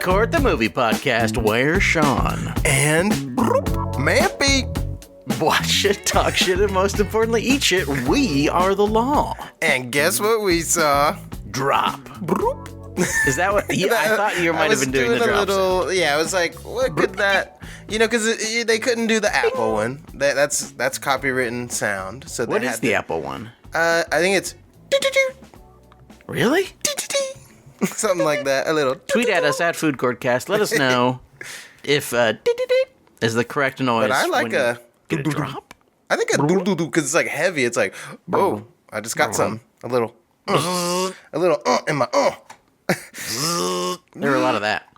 Court, the movie podcast where Sean and Mampy watch shit, talk shit, and most importantly, eat shit. We are the law. And guess what we saw? Drop. Is that what? Yeah, I thought you might have been doing the drop. Yeah, I was like, what could that? You know, because they couldn't do the Apple one. That's copywritten sound. So what is the Apple one? I think it's really something like that. A little tweet at us at Food Courtcast. Let us know if is the correct noise. But I like a drop. I think a doo-doo-doo because it's like heavy. It's like, oh, I just got something. A little in my There were a lot of that.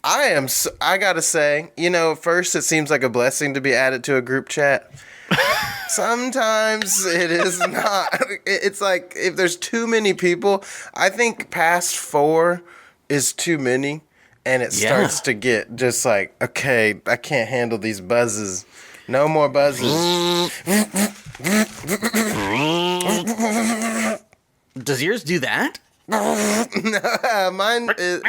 I gotta say, you know, first it seems like a blessing to be added to a group chat. Sometimes it is not. It's like if there's too many people, I think past 4 is too many, and it starts to get just like, okay, I can't handle these buzzes. No more buzzes. Does yours do that? No, mine is,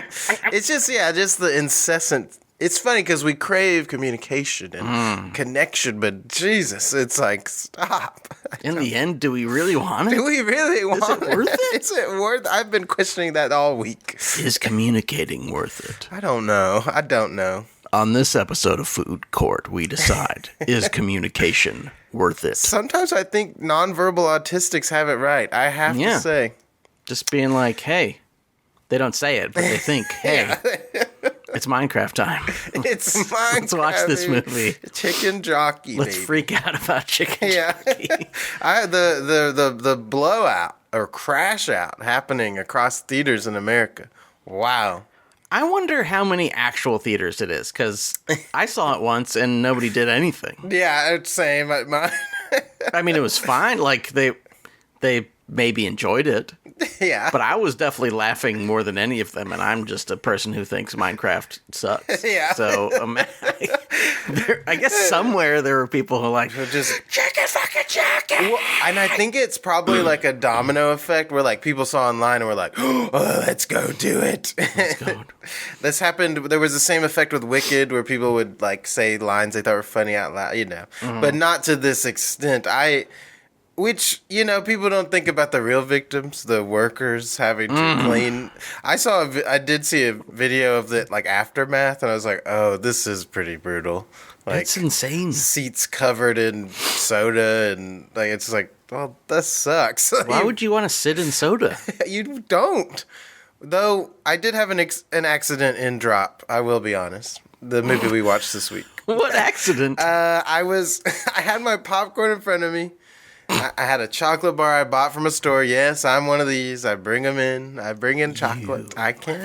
it's just the incessant. It's funny because we crave communication and connection, but Jesus, it's like, stop. In the end, do we really want it? Do we really want it? Is it worth it? Is it worth it? I've been questioning that all week. Is communicating worth it? I don't know. On this episode of Food Court, we decide, is communication worth it? Sometimes I think nonverbal autistics have it right. I have to say. Just being like, hey, they don't say it, but they think, hey, it's Minecraft time. It's Minecraft. Let's watch this movie. Chicken Jockey. Let's freak out about Chicken Jockey. The blowout or crash out happening across theaters in America. Wow. I wonder how many actual theaters it is, because I saw it once and nobody did anything. Yeah, it's same. I mean, it was fine. Like, they maybe enjoyed it. Yeah. But I was definitely laughing more than any of them, and I'm just a person who thinks Minecraft sucks. Yeah. So, I guess somewhere there were people who like, just chicken fucking chicken! Well, and I think it's probably like a domino effect where like people saw online and were like, oh, let's go do it. Let's go. This happened, there was the same effect with Wicked where people would like say lines they thought were funny out loud, you know. But not to this extent. Which, you know, people don't think about the real victims, the workers having to clean. I did see a video of the like aftermath, and I was like, oh, this is pretty brutal. Like, that's insane. Seats covered in soda, and like it's like, well, that sucks. Why would you want to sit in soda? You don't. Though I did have an accident in Drop. I will be honest. The movie we watched this week. What accident? I had my popcorn in front of me. I had a chocolate bar I bought from a store. Yes, I'm one of these. I bring them in. I bring in chocolate. I can't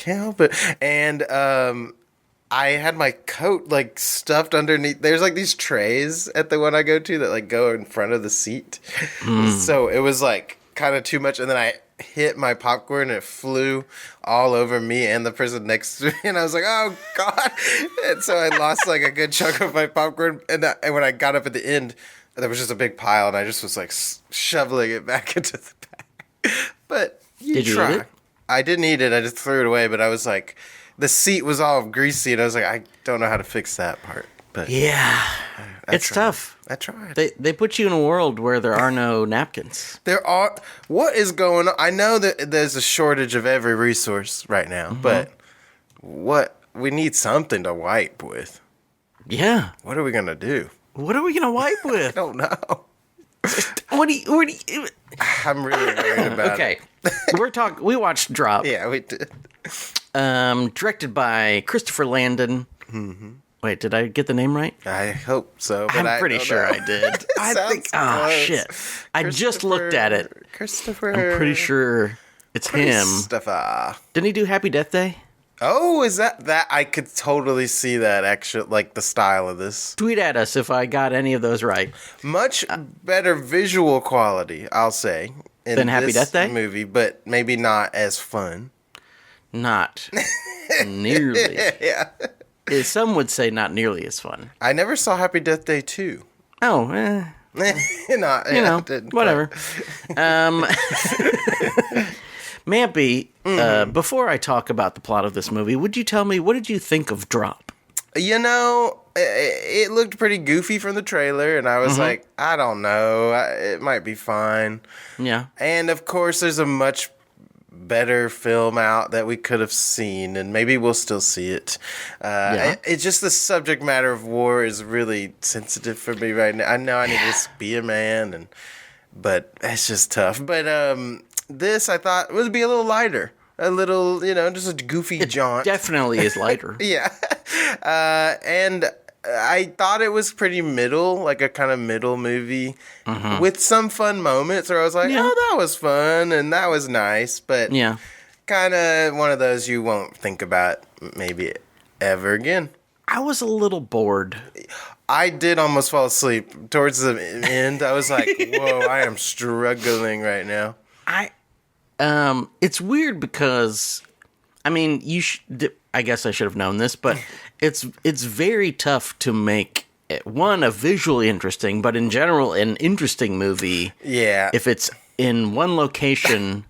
help it. And I had my coat like stuffed underneath. There's like these trays at the one I go to that like go in front of the seat. So it was like kind of too much. And then I hit my popcorn and it flew all over me and the person next to me. And I was like, oh, God. And so I lost like a good chunk of my popcorn. And when I got up at the end, there was just a big pile, and I just was like shoveling it back into the bag. But Did you eat it? I didn't eat it. I just threw it away. But I was like, the seat was all greasy, and I was like, I don't know how to fix that part. But yeah, it's tough. I tried. They put you in a world where there are no napkins. There are. What is going on? I know that there's a shortage of every resource right now, but we need something to wipe with. Yeah. What are we gonna do? What are we gonna wipe with? I don't know. What do you? I'm really worried about it. Okay, we watched Drop. Yeah, we did. Directed by Christopher Landon. Mm-hmm. Wait, did I get the name right? I hope so. But I'm pretty sure I did. I think. Oh shit! I just looked at it. Christopher. I'm pretty sure it's him. Christopher. Didn't he do Happy Death Day? Oh, is that? I could totally see that, actually, like the style of this. Tweet at us if I got any of those right. Much better visual quality, I'll say, than Happy Death Day movie, but maybe not as fun. Not nearly. Yeah. Some would say not nearly as fun. I never saw Happy Death Day 2. Oh, Whatever. Mampy, before I talk about the plot of this movie, would you tell me, what did you think of Drop? You know, it looked pretty goofy from the trailer, and I was like, I don't know. It might be fine. Yeah. And, of course, there's a much better film out that we could have seen, and maybe we'll still see it. It's just the subject matter of war is really sensitive for me right now. I know I need to be a man, but it's just tough. But this, I thought, would be a little lighter. A little, just a goofy jaunt. Definitely is lighter. Yeah. And I thought it was pretty middle, like a kind of middle movie with some fun moments where I was like, oh, that was fun and that was nice. But kind of one of those you won't think about maybe ever again. I was a little bored. I did almost fall asleep towards the end. I was like, whoa, I am struggling right now. It's weird because, I mean, I guess I should have known this, but it's very tough to make a visually interesting, but in general an interesting movie. Yeah. If it's in one location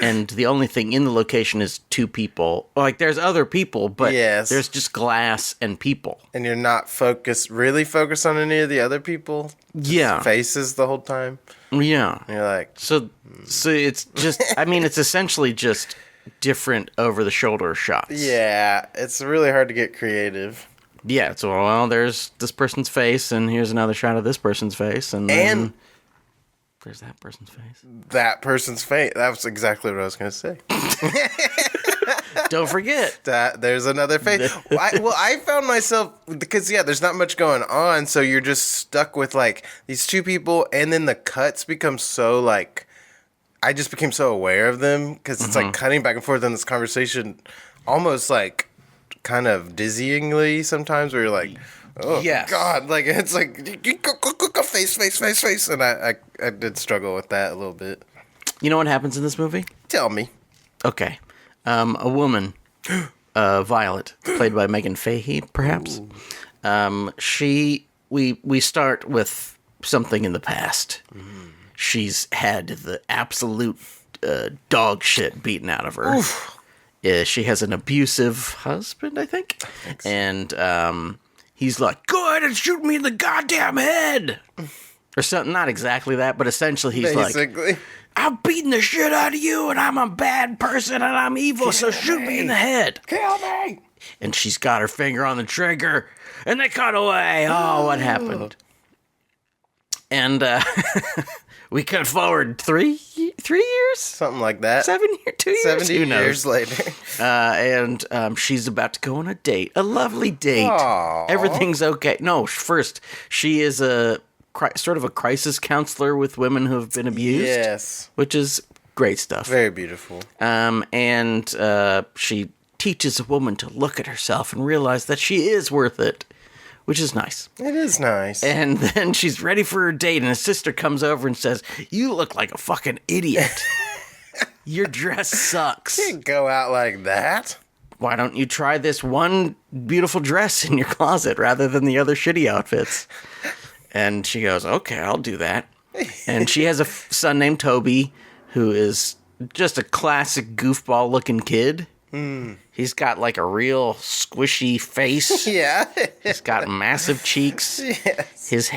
and the only thing in the location is two people. Like, there's other people, but there's just glass and people. And you're not really focused on any of the other people? Faces the whole time? Yeah. And you're like... So it's just... I mean, it's essentially just different over-the-shoulder shots. Yeah. It's really hard to get creative. Yeah. So, well, there's this person's face, and here's another shot of this person's face, and then... There's that person's face. That person's face. That was exactly what I was going to say. Don't forget. There's another face. I found myself, because, there's not much going on, so you're just stuck with, like, these two people, and then the cuts become so, like, I just became so aware of them, because it's, like, cutting back and forth in this conversation, almost, like, kind of dizzyingly sometimes, where you're like... Oh, God. Like, it's like, face. And I did struggle with that a little bit. You know what happens in this movie? Tell me. Okay. A woman, Violet, played by Megan Fahey, perhaps. We start with something in the past. She's had the absolute dog shit beaten out of her. She has an abusive husband, I think. So. And, he's like, go ahead and shoot me in the goddamn head! Or something, not exactly that, but essentially he's like, I'm beating the shit out of you, and I'm a bad person, and I'm evil, so shoot me in the head. Kill me! And she's got her finger on the trigger, and they cut away. Oh, what happened? And we cut forward 3 years? Something like that. 7 years? 2 years? 70 years later. And she's about to go on a date. A lovely date. Aww. Everything's okay. No, first, she is sort of a crisis counselor with women who have been abused. Yes. Which is great stuff. Very beautiful. And she teaches a woman to look at herself and realize that she is worth it. Which is nice. It is nice. And then she's ready for her date, and his sister comes over and says, you look like a fucking idiot. Your dress sucks. You can't go out like that. Why don't you try this one beautiful dress in your closet rather than the other shitty outfits? And she goes, okay, I'll do that. And she has a son named Toby, who is just a classic goofball-looking kid. He's got like a real squishy face. Yeah. He's got massive cheeks. Yes. His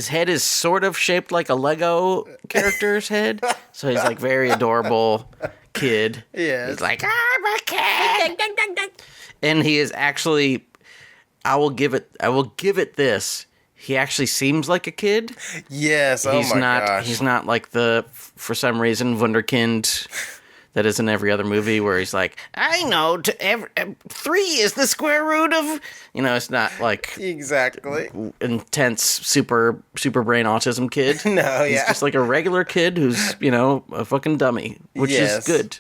head is sort of shaped like a Lego character's head. So he's like very adorable kid. Yes. He's like, I'm a kid. And he is actually, I will give it this. He actually seems like a kid. Yes. Gosh. He's not like for some reason, Wunderkind that is in every other movie where he's like, I know, 3 is the square root of... it's not like... Exactly. Intense, super brain autism kid. No, He's just like a regular kid who's, a fucking dummy, which is good.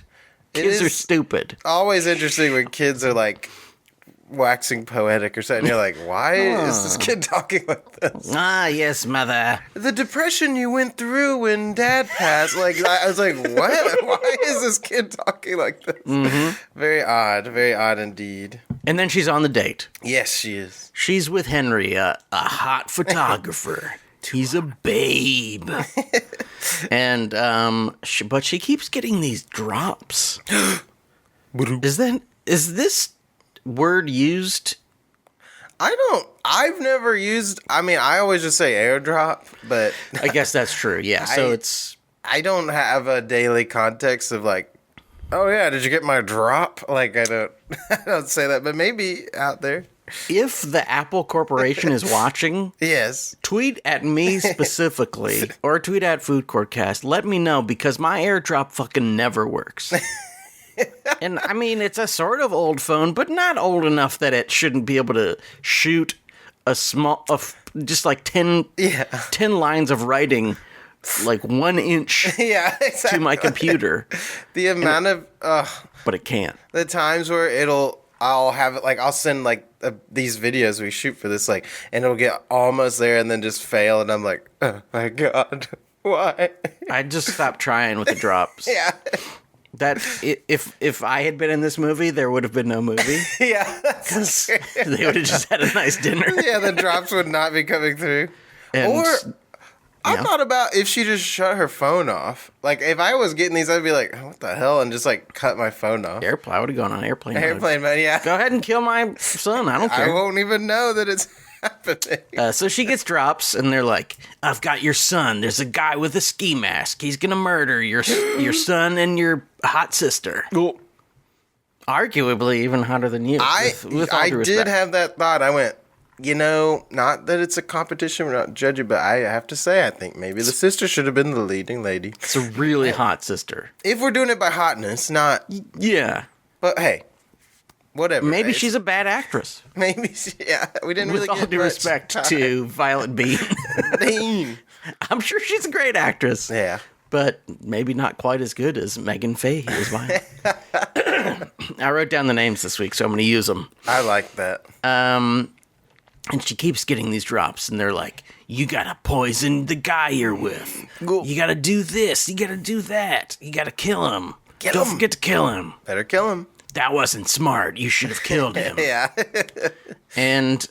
Kids are stupid. Always interesting when kids are like... waxing poetic or something. You're like, why is this kid talking like this? Ah, yes, mother. The depression you went through when Dad passed. Like, I was like, what? Why is this kid talking like this? Mm-hmm. Very odd indeed. And then she's on the date. Yes, she is. She's with Henry, a hot photographer. He's a babe. And but she keeps getting these drops. Is this word used? I've never used, I mean, I always just say AirDrop, but I guess that's true. Yeah. So I don't have a daily context of like, oh yeah, did you get my drop? Like I don't say that, but maybe out there. If the Apple Corporation is watching, yes, tweet at me specifically or tweet at Food Courtcast. Let me know because my AirDrop fucking never works. And I mean, it's a sort of old phone, but not old enough that it shouldn't be able to shoot just like 10 lines of writing, like 1 inch to my computer. The amount but it can't. The times where I'll have it, like, I'll send, like, these videos we shoot for this, like, and it'll get almost there and then just fail, and I'm like, oh my God, why? I just stopped trying with the drops. Yeah. That if I had been in this movie, there would have been no movie. Yeah, because they would have just had a nice dinner. Yeah, the drops would not be coming through. And, I thought about if she just shut her phone off. Like if I was getting these, I'd be like, "What the hell?" and just like cut my phone off. I would have gone on airplane mode. Airplane mode, yeah. Go ahead and kill my son. I don't care. I won't even know that it's happening. So she gets drops, and they're like, "I've got your son. There's a guy with a ski mask. He's gonna murder your son and your hot sister. Well, arguably even hotter than you." With all due respect. Did have that thought. I went, not that it's a competition, we're not judging, but I have to say, I think maybe the sister should have been the leading lady. It's a really hot sister. If we're doing it by hotness, not. Yeah. But hey. Whatever. Maybe she's a bad actress. Maybe, we didn't really get with all due respect to Violet Bean. Bean. I'm sure she's a great actress. Yeah. But maybe not quite as good as Megan Fahey is Violet. I wrote down the names this week, so I'm going to use them. I like that. And she keeps getting these drops, and they're like, you got to poison the guy you're with. You got to do this. You got to do that. You got to kill him. Don't forget to kill him. Better kill him. That wasn't smart. You should have killed him. Yeah. And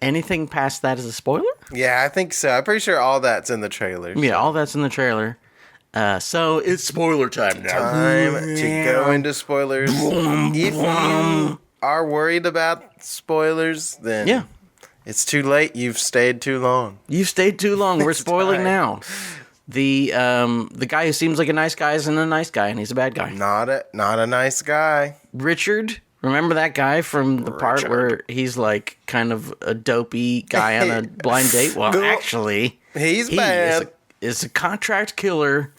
anything past that is a spoiler? Yeah, I think so. I'm pretty sure all that's in the trailer. Yeah, all that's in the trailer. So it's spoiler time now. Time to go into spoilers. If you are worried about spoilers, then it's too late. You've stayed too long. You've stayed too long. We're spoiling now. The guy who seems like a nice guy isn't a nice guy, and he's a bad guy. Not a nice guy. Richard, remember that guy from the part where he's like kind of a dopey guy on a blind date? Well, actually, he's bad. Is a contract killer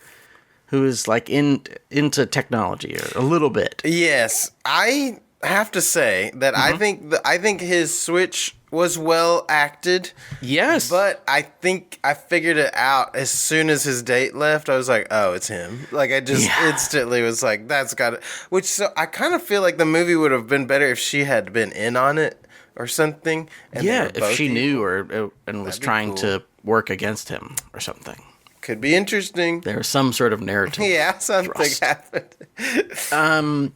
who is like into technology a little bit. Yes, I have to say that I think his switch was well acted. Yes. But I think I figured it out as soon as his date left. I was like, oh, it's him. Like, I just instantly was like, that's got it. Which, so I kind of feel like the movie would have been better if she had been in on it or something. And if she knew and was trying to work against him or something. Could be interesting. There was some sort of narrative. Yeah, something happened.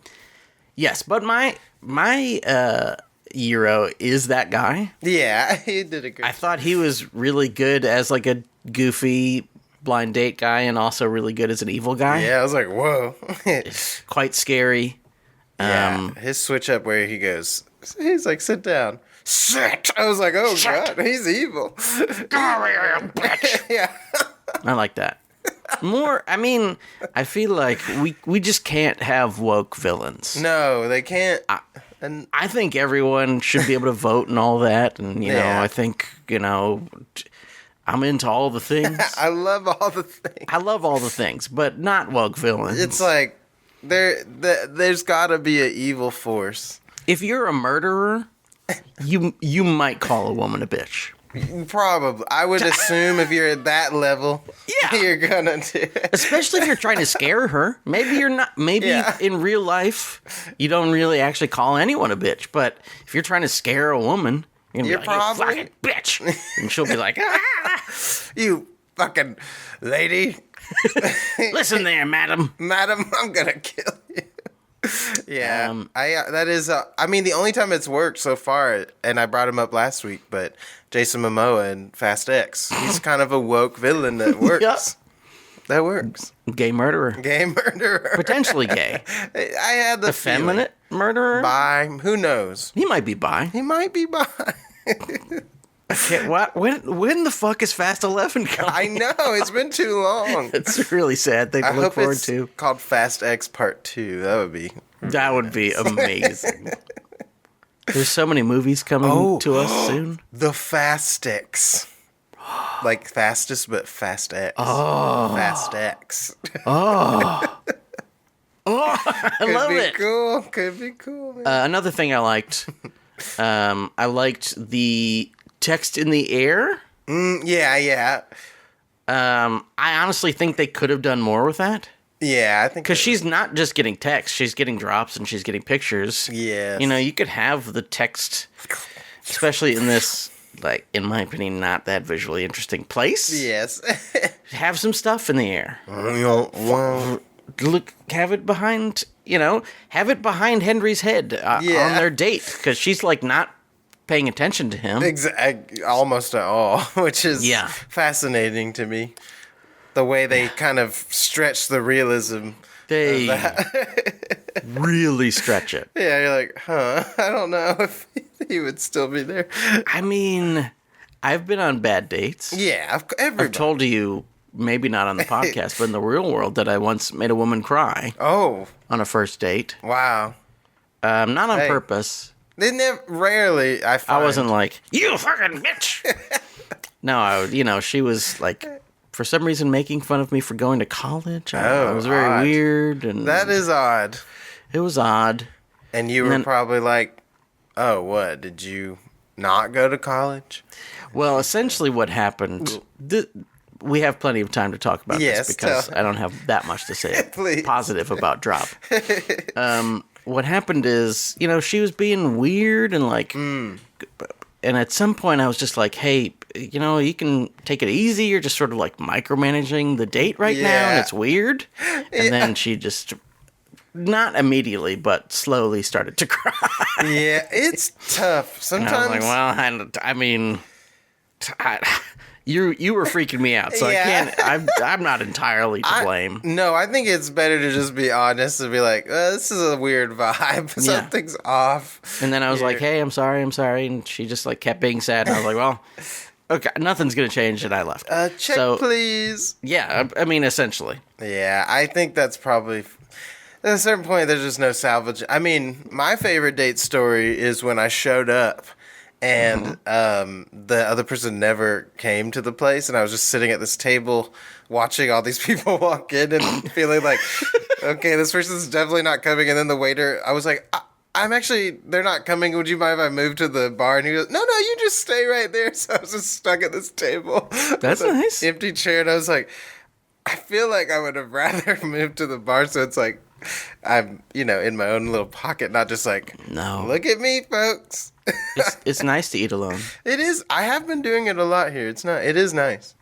Yes, but my hero is that guy. Yeah, he did a good job. I thought he was really good as like a goofy blind date guy and also really good as an evil guy. Yeah, I was like, whoa. Quite scary. Yeah, his switch up where he's like, sit down. Sit! I was like, oh, God, he's evil. Come here, you bitch. Yeah. I like that. I feel like we just can't have woke villains. No, they can't. I think everyone should be able to vote and all that. And, you know, I think, I'm into all the things. I love all the things. But not woke villains. It's like, there's got to be an evil force. If you're a murderer, you might call a woman a bitch. Probably. I would assume if you're at that level, you're gonna do it. Especially if you're trying to scare her. Maybe you're not. Maybe in real life, you don't really actually call anyone a bitch. But if you're trying to scare a woman, you're gonna be like, you fucking bitch. And she'll be like, you fucking lady. Listen there, madam. Madam, I'm gonna kill you. Yeah, that is. I mean, the only time it's worked so far, and I brought him up last week, but Jason Momoa in Fast X, he's kind of a woke villain that works. Yep. That works. Gay murderer. Gay murderer. Potentially gay. I had the Effeminate murderer? Bi. Who knows? He might be bi. He might be bi. Okay, when the fuck is Fast 11 coming? I know, it's been too long. It's a really sad thing to look forward to. Called Fast X Part 2. That would be amazing. There's so many movies coming to us soon. The Fast X. Like fastest, but Fast X. Oh. Fast X. Oh. I love it. Could be cool, man. Another thing I liked. I liked the text in the air. Yeah. I honestly think they could have done more with that. Yeah, I think because she's not just getting text; she's getting drops and she's getting pictures. Yes. You know, you could have the text, especially in this, like, in my opinion, not that visually interesting place. Yes. Have some stuff in the air. Look, have it behind. Have it behind Henry's head on their date, because she's like not paying attention to him. Almost at all, which is fascinating to me. The way they kind of stretch the realism. They really stretch it. Yeah, you're like, I don't know if he would still be there. I mean, I've been on bad dates. Yeah, everybody. I've told you, maybe not on the podcast, but in the real world, that I once made a woman cry. Oh. On a first date. Wow. Not on purpose. Rarely, I find. I wasn't like, you fucking bitch! No, she was like, for some reason, making fun of me for going to college. It was very weird. And that is odd. It was odd. And you were probably like, oh, what? Did you not go to college? Well, essentially what happened... We have plenty of time to talk about this because I don't have that much to say positive about Drop. What happened is, she was being weird and like... And at some point I was just like, hey, you can take it easy. You're just sort of like micromanaging the date right now, and it's weird. And then she just, not immediately, but slowly started to cry. Yeah, it's tough. Sometimes. And I was like, well, I mean, you were freaking me out, so I can't. I'm not entirely to blame. No, I think it's better to just be honest and be like, this is a weird vibe. Something's off. And then I was like, hey, I'm sorry, and she just like kept being sad. And I was like, well, okay, nothing's gonna change, and I left. Check, please. Yeah, I mean, essentially. Yeah, I think that's probably. At a certain point, there's just no salvage. I mean, my favorite date story is when I showed up. And the other person never came to the place, and I was just sitting at this table watching all these people walk in and feeling like, okay, this person's definitely not coming. And then the waiter, I was like, they're not coming. Would you mind if I move to the bar? And he goes, no, you just stay right there. So I was just stuck at this table. That's nice. Empty chair. And I was like, I feel like I would have rather moved to the bar. So it's like, I'm, in my own little pocket, not just like, no, look at me, folks. It's nice to eat alone. It is. I have been doing it a lot here. It is nice.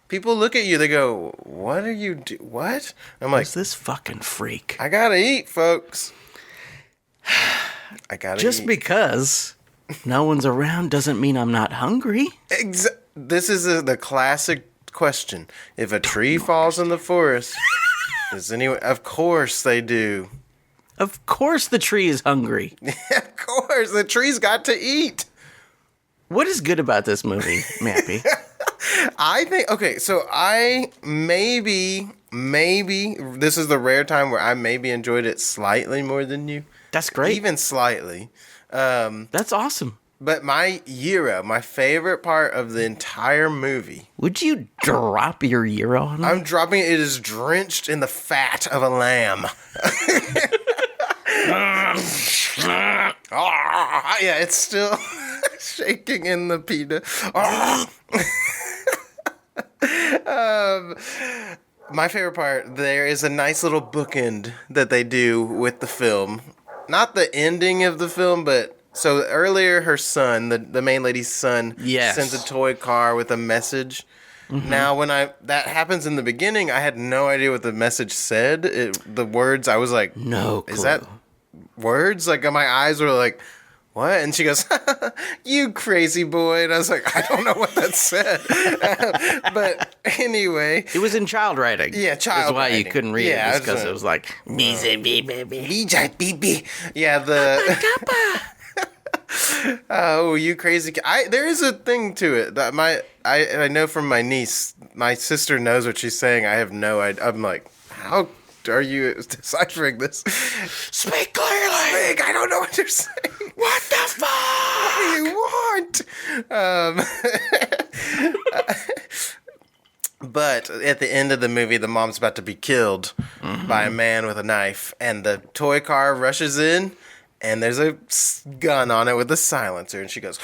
People look at you, they go, what are you what? I'm like, who's this fucking freak? I gotta eat, folks. I gotta eat. Just because no one's around doesn't mean I'm not hungry. This is the classic question. If a tree falls in the forest, does anyone... Of course they do. Of course the tree is hungry. Of course, the tree's got to eat. What is good about this movie, Mampy? I think, okay, so I maybe, this is the rare time where I maybe enjoyed it slightly more than you. That's great. Even slightly. That's awesome. But my favorite part of the entire movie. Would you drop your gyro on me? I'm dropping it. It is drenched in the fat of a lamb. Yeah, it's still shaking in the pita. My favorite part, there is a nice little bookend that they do with the film. Not the ending of the film, but so earlier her son, the main lady's son, sends a toy car with a message. Mm-hmm. Now, when that happens in the beginning, I had no idea what the message said. The words, I was like, no clue. Is that words. Like, my eyes were like, what? And she goes, you crazy boy. And I was like, I don't know what that said. But anyway. It was in child writing. Yeah, child That's why writing. you couldn't read it, because it was like, yeah, oh, you crazy kid. There is a thing to it that I know from my niece. My sister knows what she's saying. I have no idea. I'm like, how are you deciphering this? Speak clearly. Speak. I don't know what you're saying. What the fuck? What do you want? But at the end of the movie, the mom's about to be killed by a man with a knife, and the toy car rushes in, and there's a gun on it with a silencer, and she goes,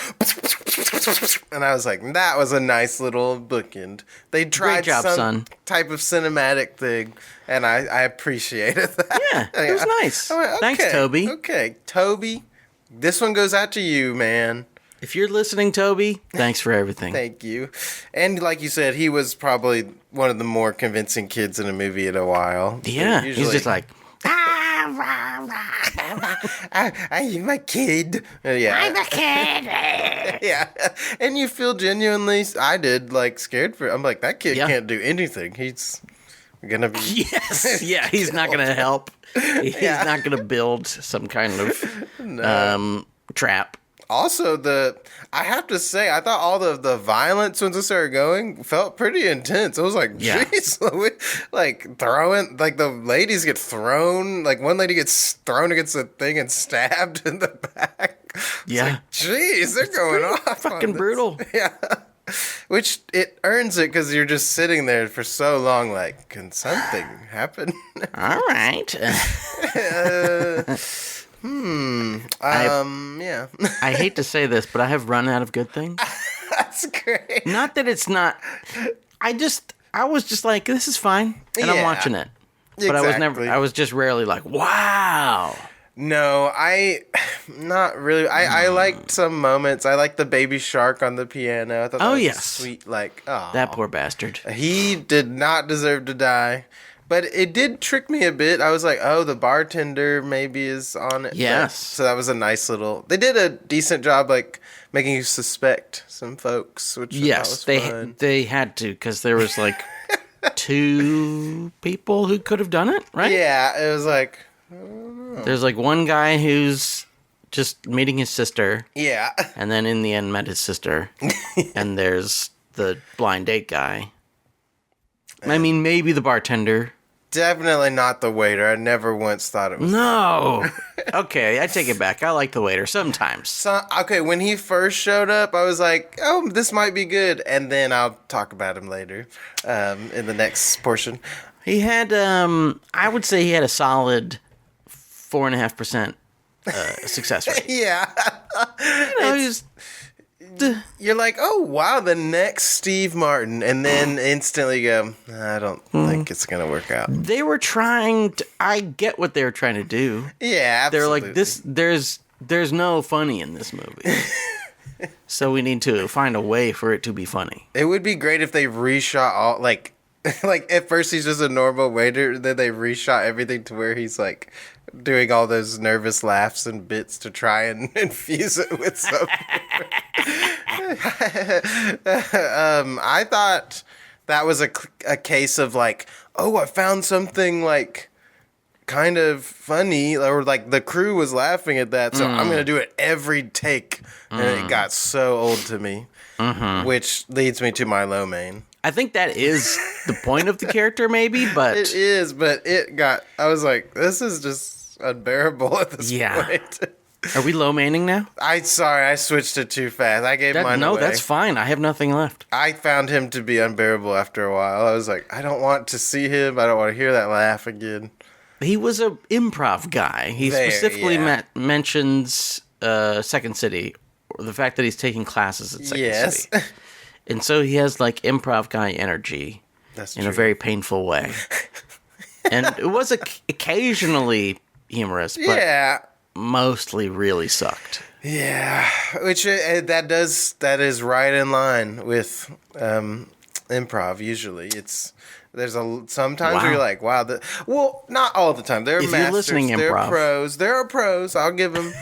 and I was like, that was a nice little bookend. They tried some type of cinematic thing, and I appreciated that. Yeah, it was nice. Went, okay, thanks, Toby. Okay, Toby, this one goes out to you, man. If you're listening, Toby, thanks for everything. Thank you. And like you said, he was probably one of the more convincing kids in a movie in a while. Yeah, he's just like, I'm my kid. Yeah. I'm a kid. Yeah. And you feel genuinely, I did, like, scared for, I'm like, that kid can't do anything. He's gonna be. Yes. Yeah, he's not gonna help. He's not gonna build some kind of trap. Also, I have to say, I thought all the violence once it started going felt pretty intense. I was like, jeez, like throwing, like the ladies get thrown, like one lady gets thrown against a thing and stabbed in the back. Yeah. Like, jeez, they're going off. Fucking brutal. Yeah. Which it earns it because you're just sitting there for so long, like, can something happen? All right. Yeah. I hate to say this, but I have run out of good things. That's great. Not that it's not. I was just like, this is fine, and I'm watching it. But exactly. I was just rarely like, wow. No, not really. I liked some moments. I liked the baby shark on the piano. I thought that was sweet. Like, oh, that poor bastard. He did not deserve to die. But it did trick me a bit. I was like, oh, the bartender maybe is on it. Yes. So that was a nice little... They did a decent job, like, making you suspect some folks, which was fun. They had to, because there was, like, 2 people who could have done it, right? Yeah, it was like... I don't know. There's, like, one guy who's just meeting his sister. Yeah. And then in the end met his sister. And there's the blind date guy. I mean, maybe the bartender. Definitely not the waiter. I never once thought it was. No. Okay, I take it back. I like the waiter sometimes. Okay, when he first showed up, I was like, oh, this might be good. And then I'll talk about him later in the next portion. He had, I would say he had a solid 4.5% success rate. Yeah. You know, you're like, oh, wow, the next Steve Martin. And then instantly go, I don't think it's going to work out. They were trying to, I get what they were trying to do. Yeah, absolutely. They're like, there's no funny in this movie. So we need to find a way for it to be funny. It would be great if they reshot all, like at first he's just a normal waiter, then they reshot everything to where he's like doing all those nervous laughs and bits to try and infuse it with something. I thought that was a case of like, oh, I found something like kind of funny, or like the crew was laughing at that, so I'm gonna do it every take, and it got so old to me, which leads me to my low main. I think that is the point of the character, maybe, but it is, but I was like, this is just unbearable at this point. Are we low maining now? Sorry, I switched it too fast. I gave mine away. No, that's fine. I have nothing left. I found him to be unbearable after a while. I was like, I don't want to see him. I don't want to hear that laugh again. He was an improv guy. He specifically mentions Second City, or the fact that he's taking classes at Second City. And so he has like improv guy energy in a very painful way. And it was occasionally humorous, but mostly really sucked. Yeah, which that is right in line with improv. Usually, there's sometimes where you're like, wow. Well, not all the time. There are If you're masters. listening, There improv. are pros. There are pros. I'll give them.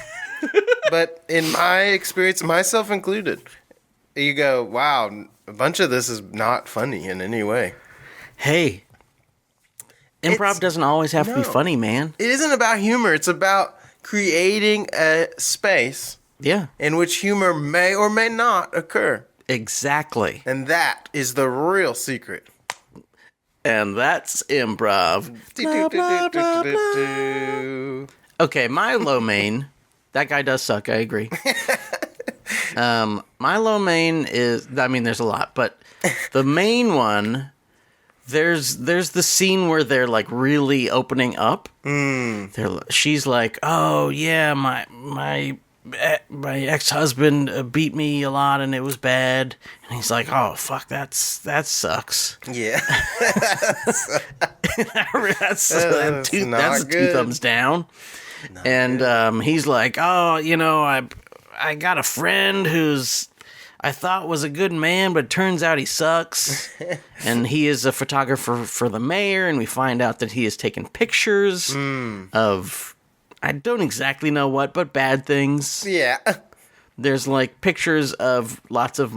But in my experience, myself included, you go, wow. A bunch of this is not funny in any way. Hey, improv doesn't always have to be funny, man. It isn't about humor. It's about creating a space in which humor may or may not occur. Exactly. And that is the real secret. And that's improv. Blah, blah, blah, blah. Okay, my low main, that guy does suck, I agree. My low main is, I mean, there's a lot, but the main one, there's the scene where they're like really opening up. She's like, oh yeah, my ex-husband beat me a lot and it was bad. And he's like, oh fuck, that sucks. Yeah. That's two thumbs down. And he's like, oh, you know, I got a friend who's I thought was a good man, but it turns out he sucks. And he is a photographer for the mayor, and we find out that he has taken pictures of, I don't exactly know what, but bad things. Yeah. There's like pictures of lots of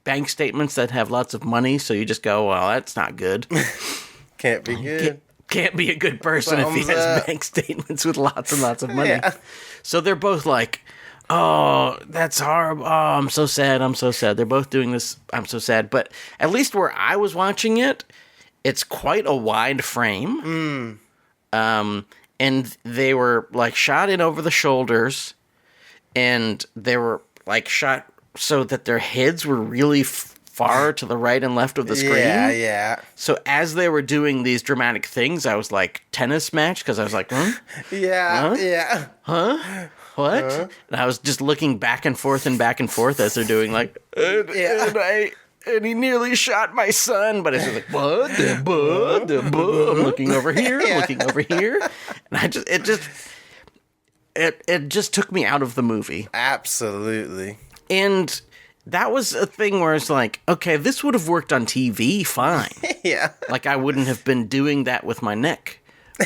bank statements that have lots of money, so you just go, well, that's not good. Can't be good. Can't be a good person if he has bank statements with lots and lots of money. Yeah. So they're both like, oh, that's horrible. Oh, I'm so sad. I'm so sad. They're both doing this. I'm so sad. But at least where I was watching it, it's quite a wide frame. And they were like shot in over the shoulders, and they were like shot so that their heads were really far to the right and left of the screen. Yeah. So as they were doing these dramatic things, I was like tennis match because I was like, Yeah. what? And I was just looking back and forth as they're doing like, and he nearly shot my son, but it's just like, what? I'm looking over here, and it just took me out of the movie. Absolutely. And that was a thing where it's like, okay, this would have worked on TV fine. Yeah. Like I wouldn't have been doing that with my neck.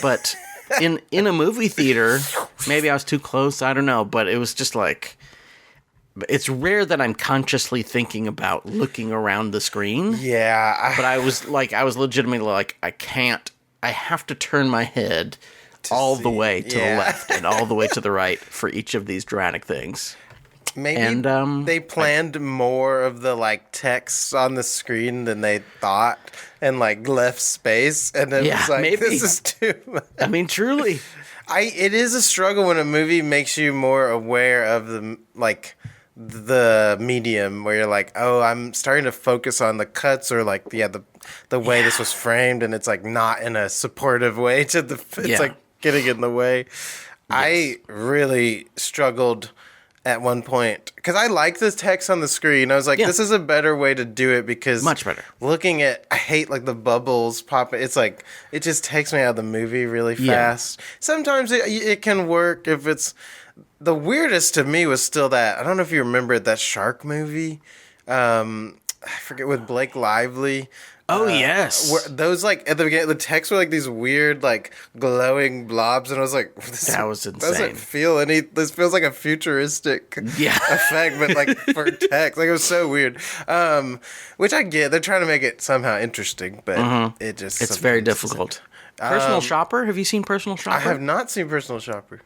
But in a movie theater, maybe I was too close, I don't know, but it was just like, it's rare that I'm consciously thinking about looking around the screen. Yeah. But I was legitimately like, I have to turn my head all the way to the left and all the way to the right for each of these dramatic things. Maybe they planned more of the like text on the screen than they thought, and like left space, and then it's like, maybe. This is too much. I mean, truly, it is a struggle when a movie makes you more aware of the medium, where you're like, oh, I'm starting to focus on the cuts or like the way this was framed, and it's like not in a supportive way to the. It's like getting in the way. Yes. I really struggled at one point, because I like this text on the screen. I was like, this is a better way to do it, because much better. Looking at, I hate like the bubbles popping. It's like, it just takes me out of the movie really fast. Sometimes it can work if it's, the weirdest to me was still that, I don't know if you remember that shark movie. I forget, with Blake Lively. Oh, yes. Where those, like, at the beginning, the text were, like, these weird, like, glowing blobs, and I was like, that was insane. Doesn't feel this feels like a futuristic effect, but, like, for text. Like, it was so weird. Which I get. They're trying to make it somehow interesting, but it's very difficult. Personal Shopper? Have you seen Personal Shopper? I have not seen Personal Shopper.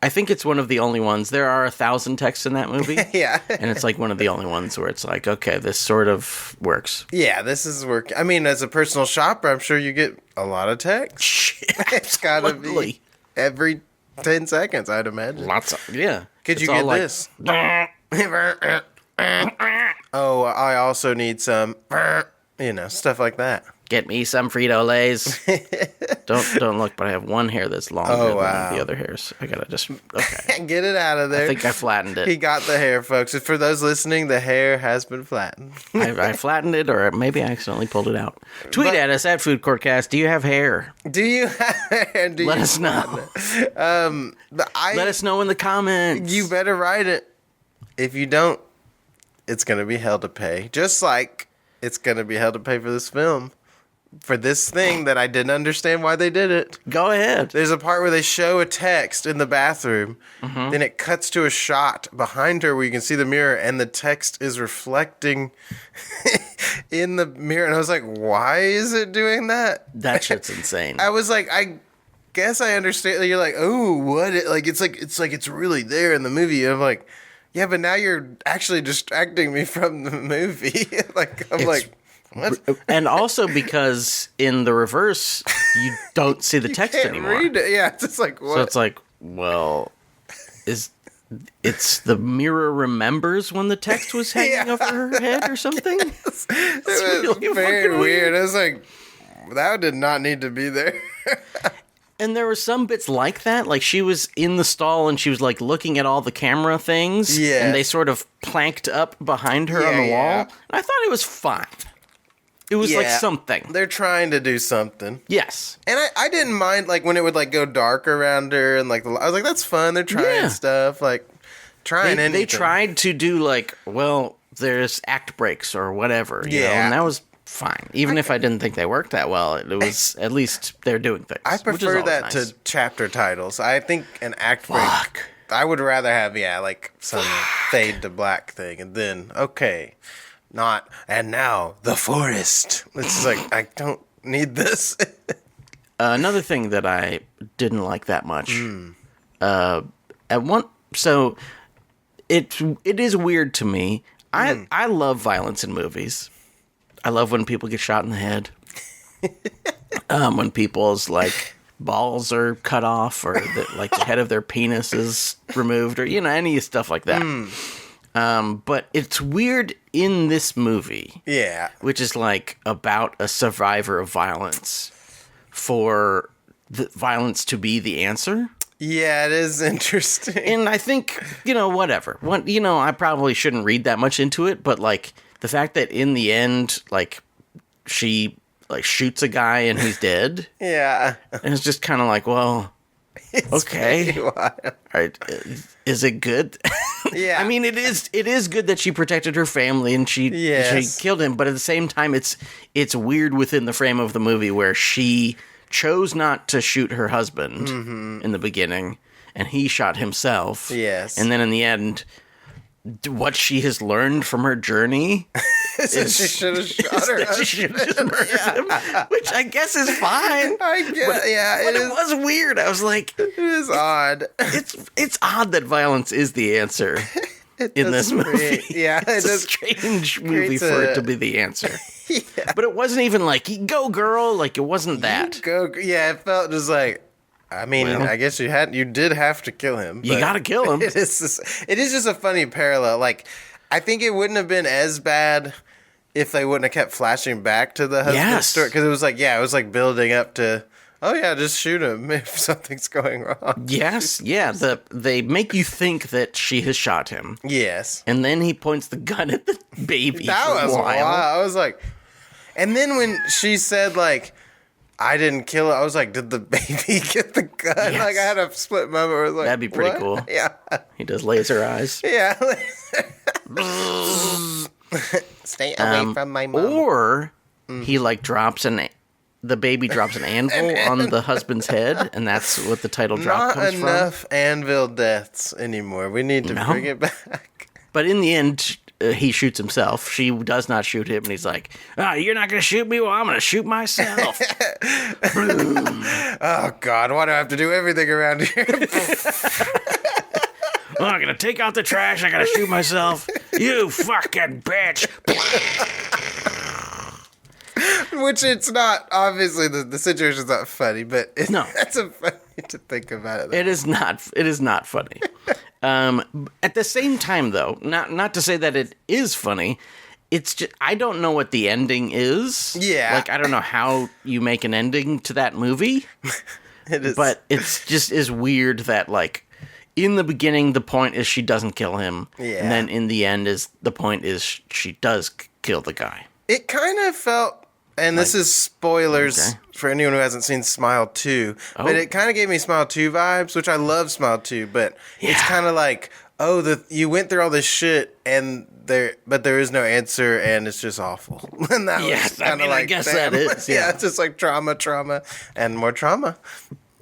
I think it's one of the only ones. There are 1,000 texts in that movie. Yeah. And it's like one of the only ones where it's like, okay, this sort of works. Yeah, this is work. I mean, as a personal shopper, I'm sure you get a lot of text. It's gotta be every 10 seconds, I'd imagine. Lots of, Could you get this? Oh, I also need some, stuff like that. Get me some Frito-Lays. Don't look, but I have one hair that's longer than one of the other hairs. I gotta just, okay. Get it out of there. I think I flattened it. He got the hair, folks. And for those listening, the hair has been flattened. I flattened it, or maybe I accidentally pulled it out. Tweet at us at Food Courtcast. Do you have hair? Do you have hair? Let us know. Let us know in the comments. You better write it. If you don't, it's going to be hell to pay. Just like it's going to be hell to pay for this film. For this thing that I didn't understand why they did it. Go ahead. There's a part where they show a text in the bathroom. Then it cuts to a shot behind her where you can see the mirror, and the text is reflecting in the mirror. And I was like, why is it doing that? That shit's insane. I was like, I guess I understand. You're like, oh, what? It's really there in the movie. And I'm like, yeah, but now you're actually distracting me from the movie. What? And also because in the reverse, you don't see the text can't anymore. Read it. Yeah, it's just like, what? So it's like, well, it's the mirror remembers when the text was hanging over her head or something? Yes. It was really very weird. I was like, that did not need to be there. And there were some bits like that. Like, she was in the stall and she was, like, looking at all the camera things. Yeah. And they sort of planked up behind her on the wall. And I thought it was fine. It was like something. They're trying to do something. Yes. And I didn't mind, like, when it would, like, go dark around her and, like, I was like, that's fun. They're trying stuff. Like, trying anything. They tried to do, like, well, there's act breaks or whatever. You know? And that was fine. Even if I didn't think they worked that well, it was at least they're doing things. I prefer that to chapter titles. I think an act break. I would rather have, like, some fade to black thing. And then, okay. Not, and now, the forest. It's like, I don't need this. Another thing that I didn't like that much. So, it is weird to me. I love violence in movies. I love when people get shot in the head. When people's, like, balls are cut off, or, the head of their penis is removed, or, any stuff like that. But it's weird in this movie. Yeah. Which is like about a survivor of violence for the violence to be the answer. Yeah, it is interesting. And I think, whatever. I probably shouldn't read that much into it, but like the fact that in the end, like she like shoots a guy and he's dead. Yeah. And it's just kind of like, well, it's okay. All right. Is it good? Yeah. I mean, it is good that she protected her family and she killed him, but at the same time, it's weird within the frame of the movie where she chose not to shoot her husband in the beginning, and he shot himself. Yes. And then in the end, what she has learned from her journey is she should have shot her husband. She should have just murdered him, which I guess is fine. I guess, but it was weird. I was like, it is odd. It's odd that violence is the answer in this movie. It's a strange movie for it to be the answer. Yeah. But it wasn't even like, go girl, like it wasn't that. It felt just like, I mean, I guess you did have to kill him. You gotta kill him. It is just a funny parallel. Like, I think it wouldn't have been as bad if they wouldn't have kept flashing back to the husband's story. Because it was like building up to, just shoot him if something's going wrong. Yes, yeah. They make you think that she has shot him. Yes. And then he points the gun at the baby. That was wild. I was like, and then when she said, like, I didn't kill it, I was like, did the baby get the gun? Yes. Like, I had a split moment where I was like, that'd be pretty cool. Yeah. He does laser eyes. Yeah. Stay away from my mom. Or he, like, the baby drops an anvil on the husband's head, and that's what the title drop comes from. Not enough anvil deaths anymore. We need to bring it back. But in the end, he shoots himself. She does not shoot him, and he's like, you're not going to shoot me? Well, I'm going to shoot myself. Oh, God, why do I have to do everything around here? Well, I'm going to take out the trash. I got to shoot myself. You fucking bitch. Which it's not, obviously, the situation's not funny, but that's a funny to think about it. It is not funny. At the same time, though, not to say that it is funny, it's just, I don't know what the ending is. Yeah. Like, I don't know how you make an ending to that movie. It is. But it's just is weird that, like, in the beginning, the point is she doesn't kill him. Yeah. And then in the end, the point is she does kill the guy. It kind of felt, and this is spoilers for anyone who hasn't seen Smile 2, but it kind of gave me Smile 2 vibes, which I love Smile 2, but it's kind of like, oh, you went through all this shit but there is no answer and it's just awful. And that Yes, was kind of like, I guess damn. that is. Yeah, It's just like trauma, and more trauma.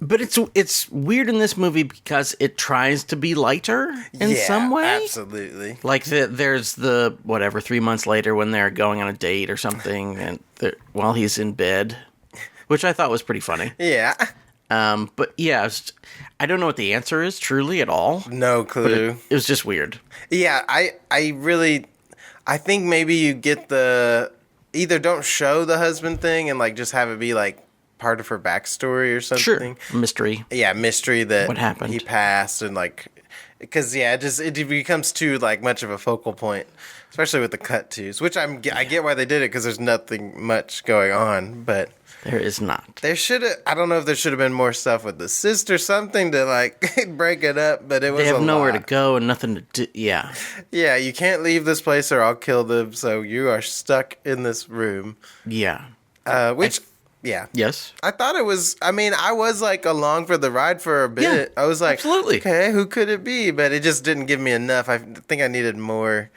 but it's weird in this movie because it tries to be lighter in some way. Absolutely. Like there's the whatever 3 months later when they're going on a date or something, and while he's in bed, which I thought was pretty funny. Yeah. But yeah, I don't know what the answer is truly at all. No clue. It was just weird. Yeah, I think maybe you get either don't show the husband thing and like just have it be like part of her backstory or something. Sure, mystery. Yeah, mystery that What happened? he passed and like, because it becomes too like much of a focal point, especially with the cut twos, which I get why they did it because there's nothing much going on, but. There is not. There should have. I don't know if there should have been more stuff with the sister, something to like break it up. But it was. They have a nowhere lot. to go and nothing to do. Yeah. Yeah, you can't leave this place or I'll kill them. So you are stuck in this room. Yeah. Yeah. Yes. I thought it was. I mean, I was like along for the ride for a bit. Yeah, I was like, absolutely. okay, who could it be? But it just didn't give me enough. I think I needed more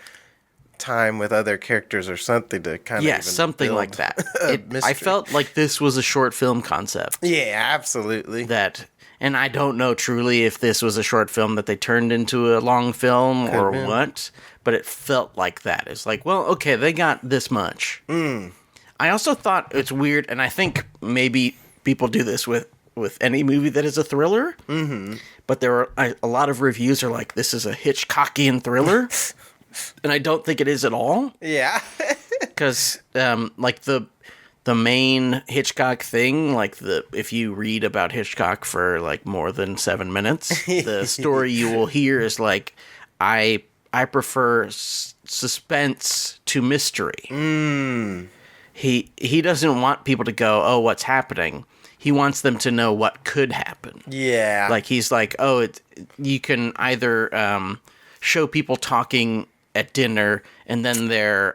time with other characters or something to kind of Yeah, something like that. I felt like this was a short film concept. Yeah, absolutely. And I don't know truly if this was a short film that they turned into a long film or what, but it felt like that. It's like, well, okay, they got this much. I also thought it's weird, and I think maybe people do this with any movie that is a thriller, but there are a lot of reviews are like, this is a Hitchcockian thriller. And I don't think it is at all. Yeah. Because, like, the main Hitchcock thing, like, if you read about Hitchcock for, like, more than 7 minutes, the story you will hear is, like, I prefer suspense to mystery. He doesn't want people to go, oh, what's happening? He wants them to know what could happen. Yeah. Like, he's like, oh, you can either show people talking at dinner, and then their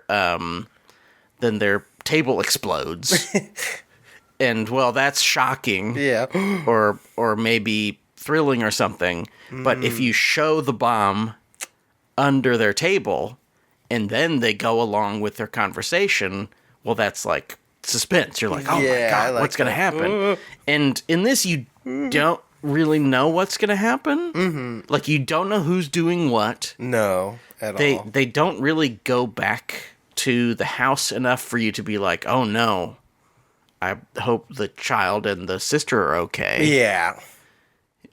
table explodes, and well, that's shocking, Yeah. or maybe thrilling or something. But if you show the bomb under their table, and then they go along with their conversation, well, that's like suspense. You're like, oh my god, what's gonna happen? And in this, you don't really know what's gonna happen. Like, you don't know who's doing what. No. All. They don't really go back to the house enough for you to be like, oh no, I hope the child and the sister are okay. Yeah.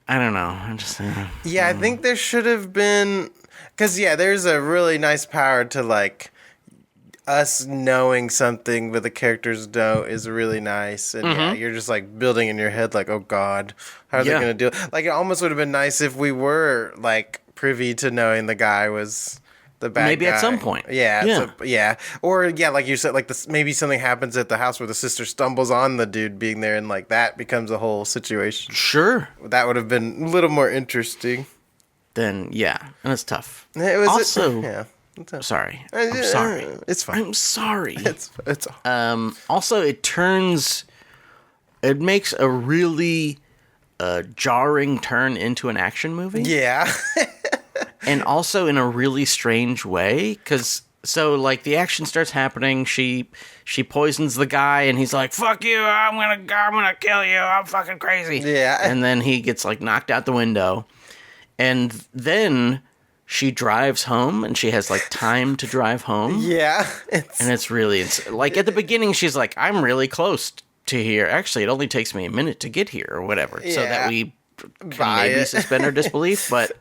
I don't know. I'm just Yeah, I think there should have been, because there's a really nice power to like us knowing something but the characters don't is really nice, and you're just like building in your head like, oh god, how are they gonna do it? Like, it almost would have been nice if we were like privy to knowing the guy was the bad maybe guy. At some point. Yeah. Or like you said, like this, maybe something happens at the house where the sister stumbles on the dude being there, and like that becomes a whole situation. Sure. That would have been a little more interesting. Then yeah, and it's tough. It was also. Yeah. Sorry. I'm sorry. It's fine. I'm sorry. It's Also, it makes a really jarring turn into an action movie. Yeah. And also in a really strange way, because like the action starts happening, she poisons the guy, and he's like, "Fuck you! I'm gonna kill you! I'm fucking crazy!" Yeah. And then he gets like knocked out the window, and then she drives home, and she has like time to drive home. Yeah. And it's really like at the beginning, she's like, "I'm really close to here. Actually, it only takes me a minute to get here, or whatever," so that we can maybe suspend our disbelief, but.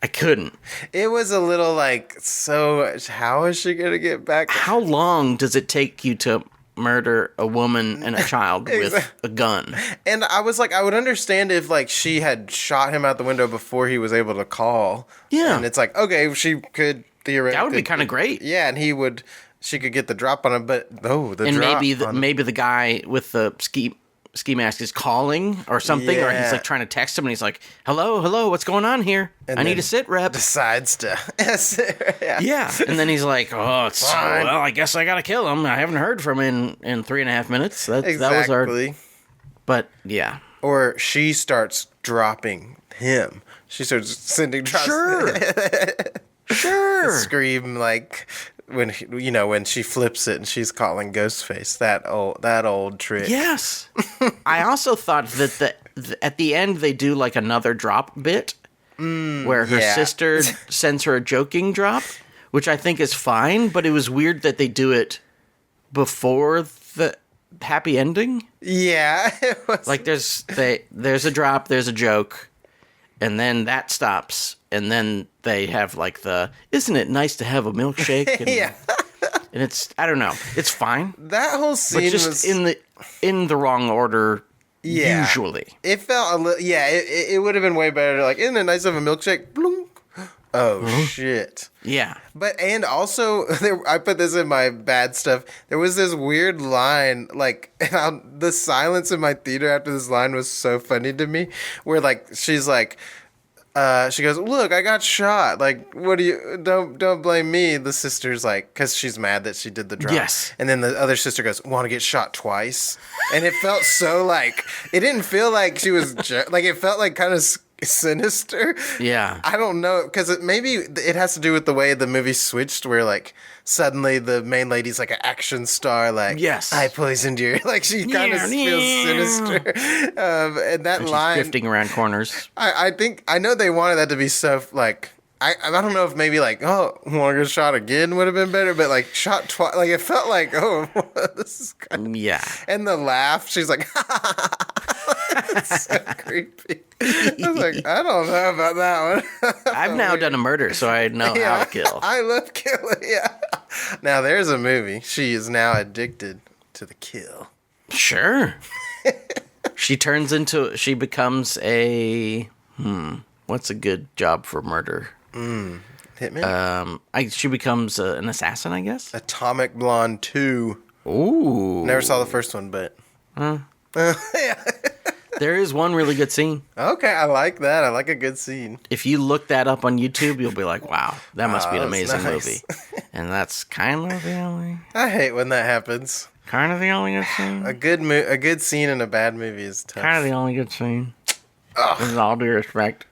I couldn't. It was a little like, so how is she going to get back? How long does it take you to murder a woman and a child with a gun? And I was like, I would understand if like she had shot him out the window before he was able to call. Yeah. And it's like, okay, she could theoretically. That would be kind of great. Yeah, and she could get the drop on him, but maybe the guy with the ski mask is calling or something, or he's like trying to text him, and he's like, hello, what's going on here? I need a sit rep. Decides to yeah. And then he's like, oh, it's fine. Well, I guess I gotta kill him. I haven't heard from him in 3.5 minutes. That was our. But yeah. Or she starts dropping him She starts sending drops. Sure. Scream like when when she flips it and she's calling Ghostface. That old trick. Yes. I also thought that at the end they do like another drop bit where her sister sends her a joking drop, which I think is fine, but it was weird that they do it before the happy ending. Yeah. It was... Like there's a drop, there's a joke, and then that stops, and then they have like isn't it nice to have a milkshake? And, yeah. And it's, I don't know, it's fine. That whole scene but just was in the wrong order. Yeah. Usually. It felt a little, it would have been way better. Like, isn't it nice to have a milkshake? Bloom. Oh, shit. Yeah. And also, I put this in my bad stuff. There was this weird line, like, the silence in my theater after this line was so funny to me, where, like, she's like, she goes, look, I got shot. Like, don't blame me. The sister's like, because she's mad that she did the drop. Yes. And then the other sister goes, want to get shot twice? And it felt so like, it didn't feel like she was, like, it felt like kind of sinister. Yeah. I don't know, because maybe it has to do with the way the movie switched, where, like, suddenly the main lady's like an action star, like, yes, I poisoned you. Like, she kind of feels sinister. And that line, she's drifting around corners. I know they wanted that to be so, like, I don't know if maybe like, oh, want to get shot again would have been better, but like shot twice, like it felt like, oh, this is kind of... Yeah. And the laugh, she's like, it's so creepy. I was like, I don't know about that one. I've now done a murder, so I know how to kill. I love killing, yeah. Now there's a movie. She is now addicted to the kill. Sure. She becomes a, what's a good job for murder? Hitman? She becomes an assassin, I guess? Atomic Blonde 2. Ooh. Never saw the first one, but... Yeah. There is one really good scene. Okay, I like that. I like a good scene. If you look that up on YouTube, you'll be like, wow, that must be an amazing movie. And that's kind of the only... I hate when that happens. Kind of the only good scene. A good scene in a bad movie is tough. Kind of the only good scene. With all due respect.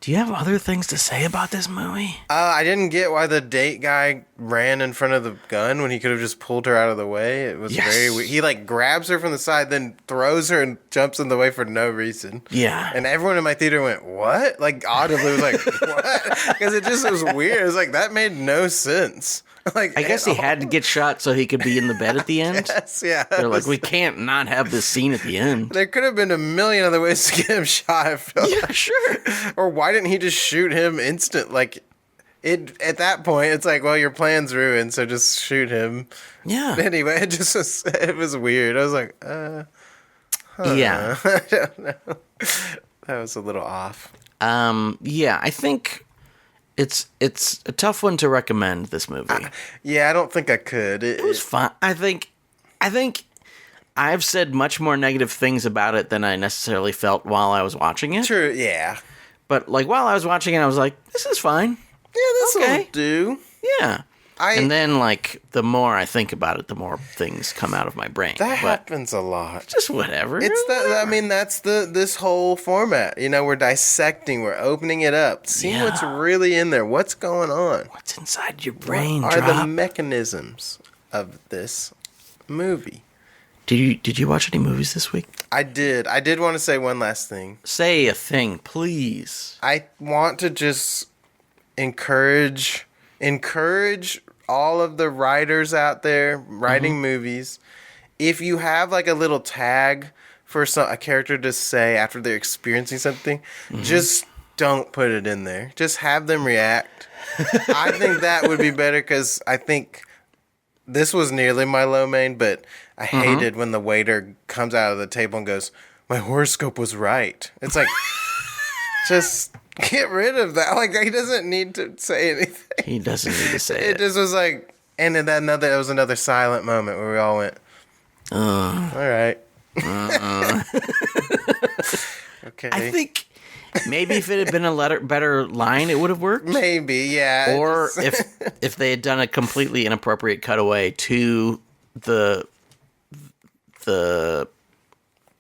Do you have other things to say about this movie? I didn't get why the date guy ran in front of the gun when he could have just pulled her out of the way. It was very weird. He like grabs her from the side, then throws her and jumps in the way for no reason. Yeah. And everyone in my theater went, what? Like audibly was like, what? Because it just was weird. It was like, that made no sense. Like, I guess he had to get shot so he could be in the bed at the end. Yes, yeah. They're like, we can't not have this scene at the end. There could have been a million other ways to get him shot. I feel like. Sure. Or why didn't he just shoot him instant? Like, at that point, it's like, well, your plan's ruined, so just shoot him. Yeah. Anyway, it was weird. I was like, yeah. I don't know. That was a little off. Yeah, I think it's a tough one to recommend, this movie. I don't think I could. It was fun. I think I've said much more negative things about it than I necessarily felt while I was watching it. True, yeah. But like while I was watching it, I was like, this is fine. Yeah, this will do. Yeah. And then, like, the more I think about it, the more things come out of my brain. That happens a lot. Just whatever. That's this whole format. You know, we're dissecting, we're opening it up, seeing what's really in there, what's going on. What's inside your brain, What are the mechanisms of this movie? Did you watch any movies this week? I did. I did want to say one last thing. Say a thing, please. I want to just encourage all of the writers out there writing movies. If you have like a little tag for a character to say after they're experiencing something, just don't put it in there. Just have them react. I think that would be better, because I think this was nearly my low main, but I hated when the waiter comes out of the table and goes, my horoscope was right. It's like, just get rid of that. Like, he doesn't need to say anything. He doesn't need to say it. It just was like, and then there was another silent moment where we all went, all right. Okay. I think maybe if it had been a better line, it would have worked. Maybe, yeah. Or if they had done a completely inappropriate cutaway to the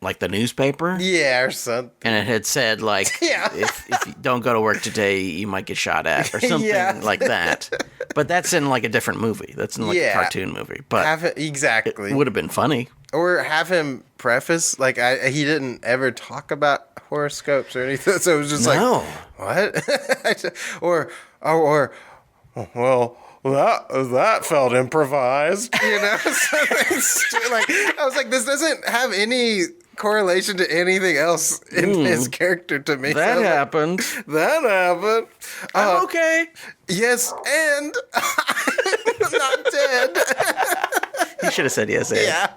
like the newspaper. Yeah, or something. And it had said, like, if you don't go to work today, you might get shot at, or something like that. But that's in, like, a different movie. That's in, like, a cartoon movie. But exactly. It would have been funny. Or have him preface, like, he didn't ever talk about horoscopes or anything, so it was just like, what? or, well, that felt improvised, you know? Like, I was like, this doesn't have any correlation to anything else in his character to me. That happened. That happened. I'm okay. Yes, and I'm not dead. He should have said yes. Yeah.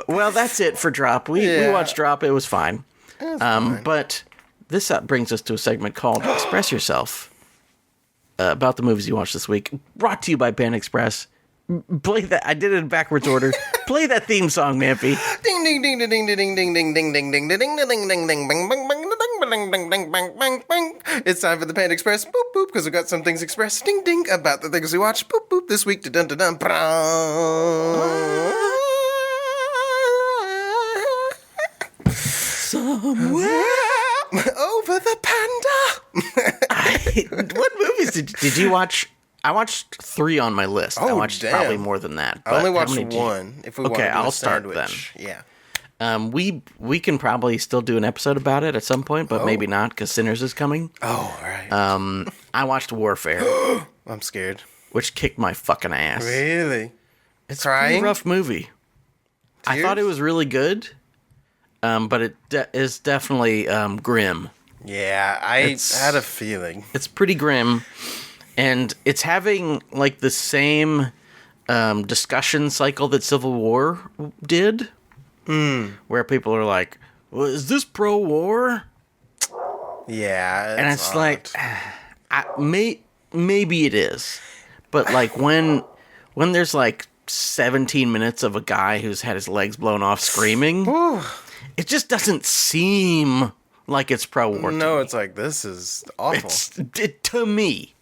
Well, that's it for Drop. We watched Drop. It was fine. But this brings us to a segment called Express Yourself. About the movies you watched this week. Brought to you by Pan Express. Play that. I did it in backwards order. Play that theme song, Mampy. Ding ding ding ding ding ding ding ding ding ding ding ding ding ding ding ding bang bang bang bang bang bang bang bang bang. It's time for the Pan Express. Boop boop, because we got some things expressed. Ding ding about the things we watched. Boop boop this week. Dun dun dun. Somewhere over the panda. What movies did you watch? I watched 3 on my list. I watched probably more than that. I only watched one. If we okay, want to do I'll start then. Yeah. We can probably still do an episode about it at some point, but maybe not because Sinners is coming. Oh, all right. I watched Warfare. I'm scared. Which kicked my fucking ass. Really? It's a pretty rough movie. Tears? I thought it was really good, but it is definitely grim. Yeah, I had a feeling. It's pretty grim, and it's having like the same discussion cycle that Civil War did, where people are like, well, is this pro-war? Yeah, and it's like, maybe it is, but like when there's like 17 minutes of a guy who's had his legs blown off screaming, it just doesn't seem like it's pro-war. No, it's like, this is awful. To me.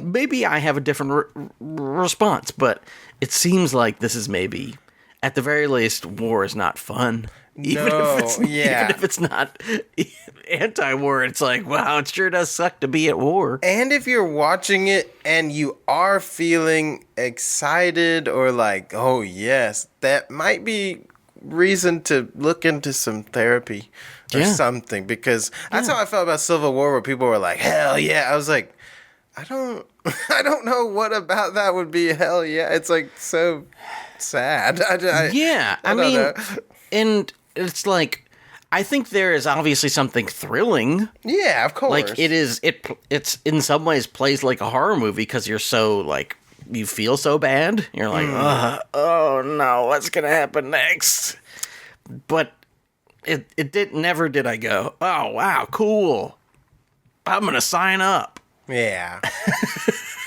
Maybe I have a different response, but it seems like this is maybe, at the very least, war is not fun. Even if it's not anti-war, it's like, wow, it sure does suck to be at war. And if you're watching it and you are feeling excited or like, oh yes, that might be reason to look into some therapy or something, because that's how I felt about Civil War, where people were like, hell yeah. I was like, I don't know what about that would be hell yeah. It's like so sad. I mean, and it's like, I think there is obviously something thrilling. Yeah, of course. Like it's in some ways plays like a horror movie because you're so like, you feel so bad. You're like, oh no, what's gonna happen next? But never did I go, oh wow, cool, I'm gonna sign up. Yeah.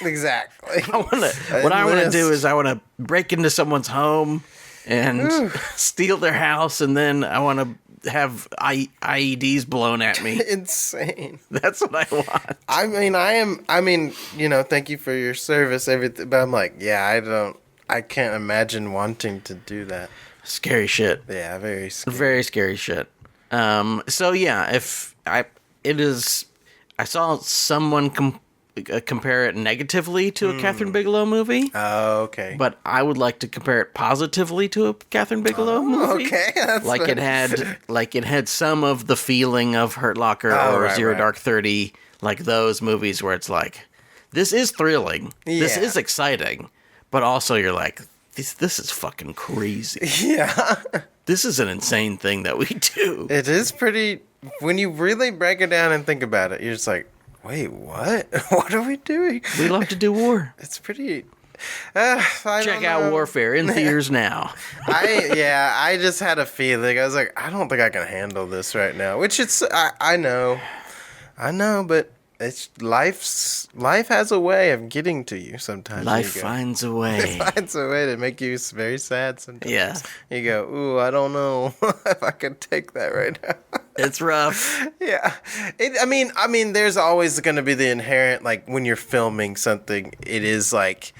Exactly. What I want to do is I want to break into someone's home and steal their house, and then I want to have IEDs blown at me. Insane. That's what I want. I mean, you know, thank you for your service, everything, but I'm like, yeah, I can't imagine wanting to do that. Scary shit. Yeah, very scary. Very scary shit. So yeah, I saw someone compare it negatively to a Catherine Bigelow movie. Oh, okay. But I would like to compare it positively to a Catherine Bigelow movie. Okay, that's it had some of the feeling of Hurt Locker or Zero Dark 30, like those movies where it's like, this is thrilling, this is exciting, but also you're like, this is fucking crazy. Yeah. This is an insane thing that we do. It is pretty, when you really break it down and think about it, you're just like, wait, what? What are we doing? We love to do war. It's pretty... Check out Warfare in theaters now. I just had a feeling. I was like, I don't think I can handle this right now. Which I know, but it's life has a way of getting to you sometimes. Life finds a way. It finds a way to make you very sad sometimes. Yeah. You go, ooh, I don't know if I can take that right now. It's rough. Yeah. I mean, there's always going to be the inherent, like, when you're filming something, it is like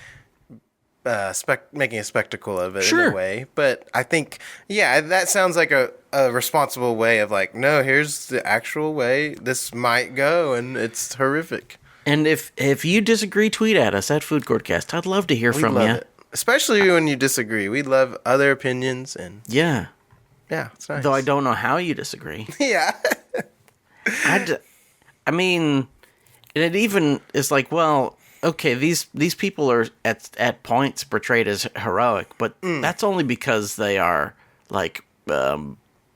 making a spectacle of it in Sure. a way. But I think, yeah, that sounds like a responsible way of like, no, here's the actual way this might go, and it's horrific. And if you disagree, tweet at us at Food Courtcast. I'd love to hear We from love you. it. Especially when you disagree. We love other opinions, and Yeah. yeah, it's nice. Though I don't know how you disagree. Yeah. I mean, it even is like, well, okay, these people are at points portrayed as heroic, but that's only because they are like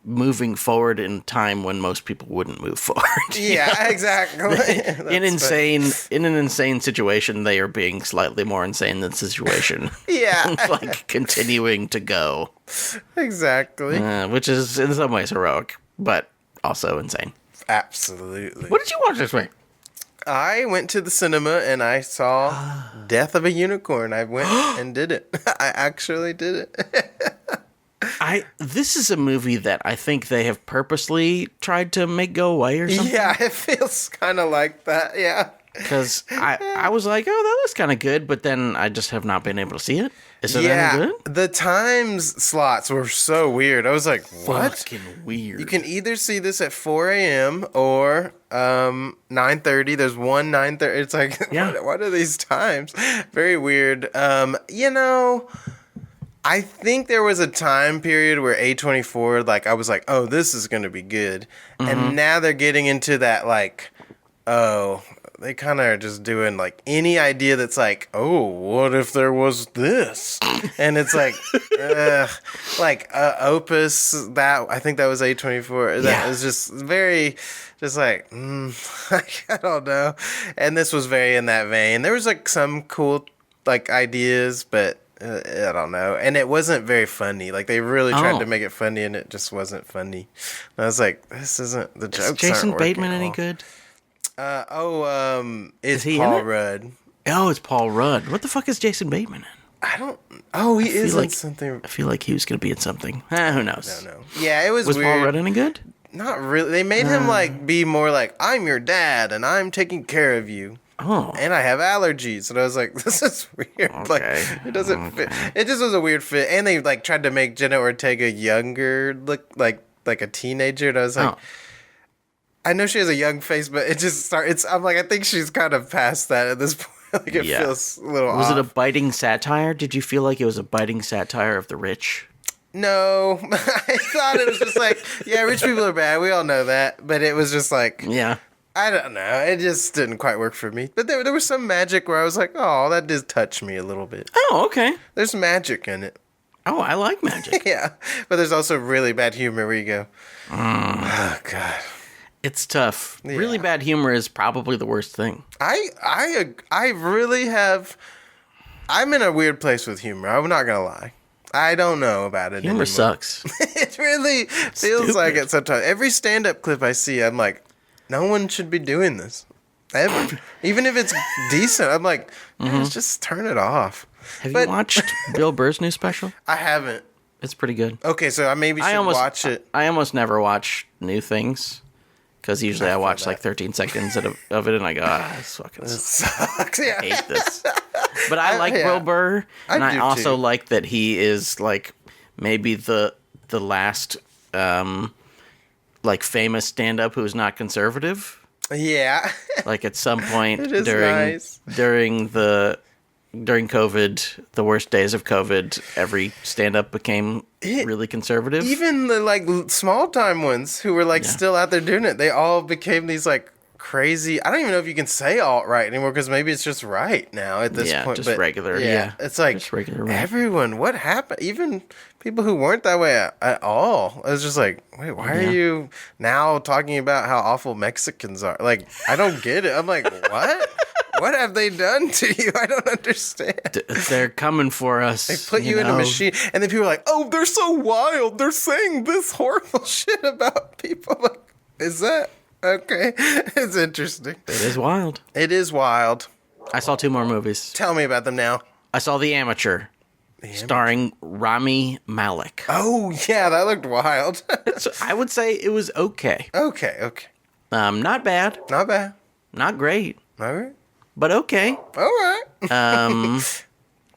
moving forward in time when most people wouldn't move forward. Yeah, exactly. in an insane situation, they are being slightly more insane than the situation. Yeah. Like continuing to go. Exactly. Which is in some ways heroic, but also insane. Absolutely. What did you watch this week? I went to the cinema and I saw Death of a Unicorn. I went and did it. I actually did it. This is a movie that I think they have purposely tried to make go away or something. Yeah, it feels kind of like that. Yeah. Because I was like, oh, that looks kind of good, but then I just have not been able to see it. Is it any good? The times slots were so weird. I was like, what? Fucking weird. You can either see this at 4 a.m. or 9:30. There's one 9:30. It's like, Yeah. what are these times? Very weird. I think there was a time period where A24, like, I was like, oh, this is going to be good. And now they're getting into that, like, oh, they kind of are just doing, like, any idea that's like, oh, what if there was this? And it's like, Opus, that, I think that was A24. That was just very, just like, I don't know. And this was very in that vein. There was, like, some cool, like, ideas, but I don't know. And it wasn't very funny. Like, they really tried to make it funny, and it just wasn't funny. And I was like, this isn't, the jokes Is Jason aren't working Bateman at any all. good? It's he in Paul it? Rudd. Oh, it's Paul Rudd. What the fuck is Jason Bateman in? He is like- in something. I feel like he was going to be in something. Who knows? No. Yeah, it was Was weird. Paul Rudd any good? Not really. They made him, like, be more like, I'm your dad, and I'm taking care of you. Oh. And I have allergies. And I was like, this is weird. Like, it doesn't fit. It just was a weird fit. And they, like, tried to make Jenna Ortega younger, look like a teenager. And I was like, I know she has a young face, but it just starts. I'm like, I think she's kind of past that at this point. Like, it feels a little Was off. it a biting satire? Did you feel like it was a biting satire of the rich? No. I thought it was just like, yeah, rich people are bad. We all know that. But it was just like, Yeah. I don't know. It just didn't quite work for me. But there was some magic where I was like, oh, that did touch me a little bit. Oh, okay. There's magic in it. Oh, I like magic. Yeah. But there's also really bad humor where you go, oh, God. It's tough. Really bad humor is probably the worst thing. I really have... I'm in a weird place with humor. I'm not going to lie. I don't know about it Humor anymore. sucks. It really feels like it sometimes. Every stand-up clip I see, I'm like, no one should be doing this. Ever. Even if it's decent, I'm like, just turn it off. Have you watched Bill Burr's new special? I haven't. It's pretty good. Okay, so I maybe should watch it. I almost never watch new things because usually I watch like 13 seconds of it and I go, this fucking Sucks. Yeah. I hate this. But I like Bill Burr, and I do also too. like that he is like maybe the last like famous stand-up who's not conservative. Yeah. Like at some point It is nice. during COVID, the worst days of COVID, every stand-up became really conservative. Even the like small time ones who were like still out there doing it, they all became these like crazy. I don't even know if you can say alt-right anymore because maybe it's just right now at this point. Just but regular. Yeah, it's like just regular right. everyone. What happened? Even people who weren't that way at all. I was just like, wait, why are you now talking about how awful Mexicans are? Like, I don't get it. I'm like, what? What have they done to you? I don't understand. They're coming for us. They put you in a machine, and then people are like, "Oh, they're so wild. They're saying this horrible shit about people." Like, is that okay? It's interesting. It is wild. It is wild. I saw 2 more movies. Tell me about them now. I saw The Amateur, starring Rami Malek. Oh yeah, that looked wild. I would say it was okay. Okay. Not bad, Not bad. not great, All right. but okay. All right.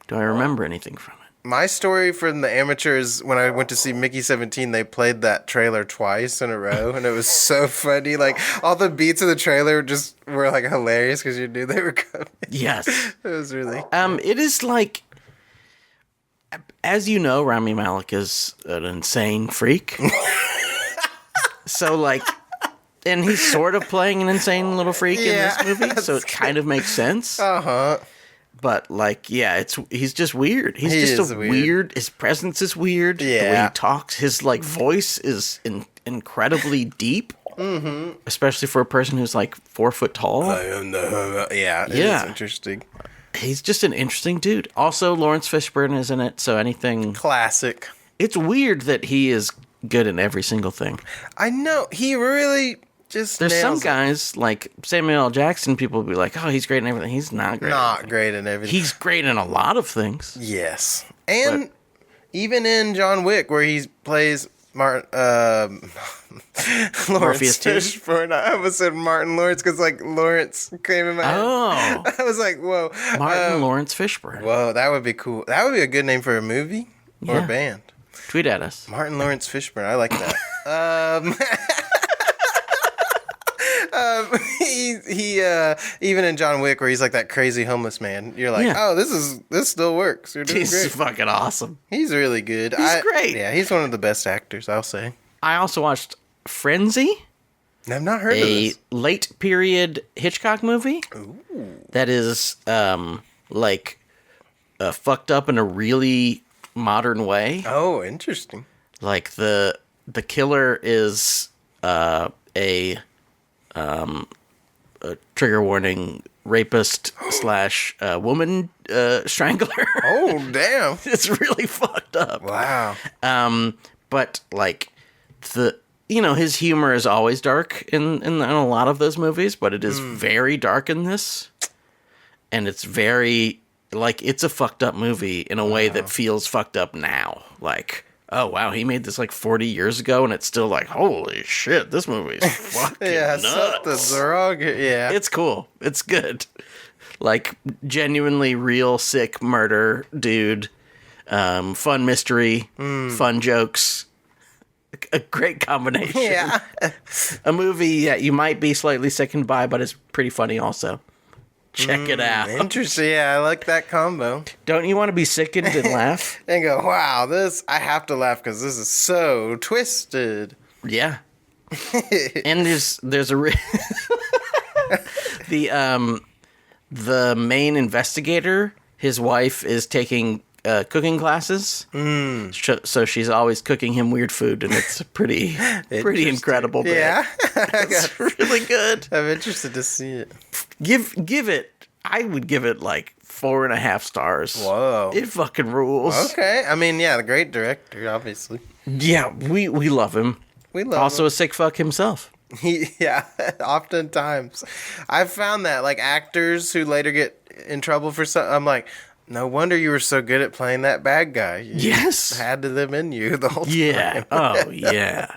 Do I remember anything from it? My story from the amateurs, when I went to see Mickey 17, they played that trailer twice in a row, and it was so funny. Like, all the beats of the trailer just were, like, hilarious because you knew they were coming. Yes. It was really... It is like... As you know, Rami Malek is an insane freak. So, like... And he's sort of playing an insane little freak in this movie, so it kind of makes sense. Uh-huh. But, like, yeah, he's just weird. He's just a weird... His presence is weird. Yeah. The way he talks, his, like, voice is incredibly deep. Mm-hmm. Especially for a person who's, like, 4 foot tall. Yeah, it is interesting. He's just an interesting dude. Also, Lawrence Fishburne is in it, so anything... Classic. It's weird that he is good in every single thing. I know. He really... There's some guys, like Samuel L. Jackson, people will be like, oh, he's great in everything. He's not great. Not great in everything. He's great in a lot of things. Yes. And even in John Wick, where he plays Lawrence Fishburne. I almost said Martin Lawrence because, like, Lawrence came in my head. Oh. I was like, whoa. Martin Lawrence Fishburne. Whoa, that would be cool. That would be a good name for a movie or a band. Tweet at us. Martin Lawrence Fishburne. I like that. He even in John Wick, where he's like that crazy homeless man, you're like, oh, this still works. You're doing great. He's fucking awesome. He's really good. He's great. Yeah, he's one of the best actors, I'll say. I also watched Frenzy. I've not heard of this. A late period Hitchcock movie. Ooh. That is like fucked up in a really modern way. Oh, interesting. Like the killer is a trigger warning rapist / woman strangler. Oh, damn. It's really fucked up. Wow. But like his humor is always dark in a lot of those movies, but it is very dark in this. And it's very like it's a fucked up movie in a way that feels fucked up now. Like, oh, wow, he made this like 40 years ago, and it's still like, holy shit, this movie is fucking nuts. Something's wrong. Yeah. It's cool. It's good. Like, genuinely real sick murder, dude. Fun mystery. Fun jokes. A great combination. Yeah. A movie that you might be slightly sickened by, but it's pretty funny also. Check it out. Interesting. Yeah, I like that combo. Don't you want to be sickened and laugh? And go, wow, I have to laugh because this is so twisted. Yeah. And there's the main investigator, his wife is taking cooking classes. So she's always cooking him weird food, and it's pretty incredible. Bit. Yeah. It's really good. I'm interested to see it. Give it. I would give it like 4.5 stars. Whoa. It fucking rules. Okay. I mean, yeah, the great director, obviously. Yeah, we love him. We love also him. A sick fuck himself. Oftentimes. I've found that, like, actors who later get in trouble for something, I'm like, no wonder you were so good at playing that bad guy. You had them in you the whole time. Yeah. Oh, yeah.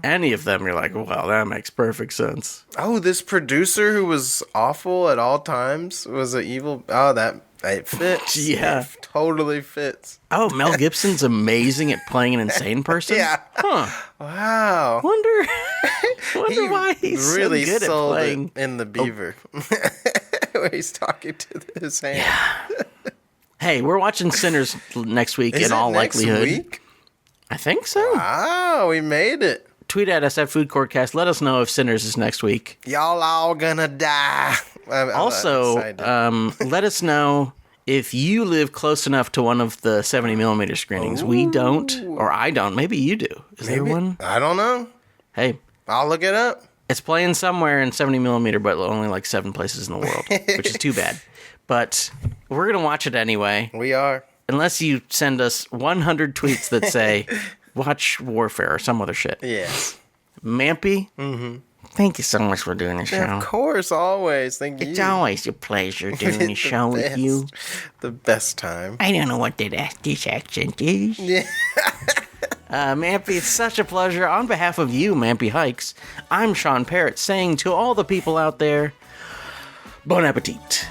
Any of them, you're like, well, that makes perfect sense. Oh, this producer who was awful at all times was an evil... Oh, it fits. Yeah. It totally fits. Oh, Mel Gibson's amazing at playing an insane person? Yeah. Huh. Wow. Wonder why he's really so good sold at playing... it in The Beaver. Where he's talking to his hand. Yeah. Hey, we're watching Sinners next week in all likelihood. Next week? I think so. Wow, we made it. Tweet at us at Food Courtcast. Let us know if Sinners is next week. Y'all all gonna die. Also, let us know if you live close enough to one of the 70mm screenings. Ooh. We don't, or I don't. Maybe you do. Is there one? I don't know. Hey. I'll look it up. It's playing somewhere in 70mm, but only like 7 places in the world, which is too bad. But we're going to watch it anyway. We are. Unless you send us 100 tweets that say, watch Warfare or some other shit. Yes. Mampy, thank you so much for doing the show. Of course, always. Thank you. It's always a pleasure doing the show with you. The best time. I don't know what this accent is. Yeah. Mampy, it's such a pleasure. On behalf of you, Mampy Hikes, I'm Sean Parrott saying to all the people out there, bon appetit.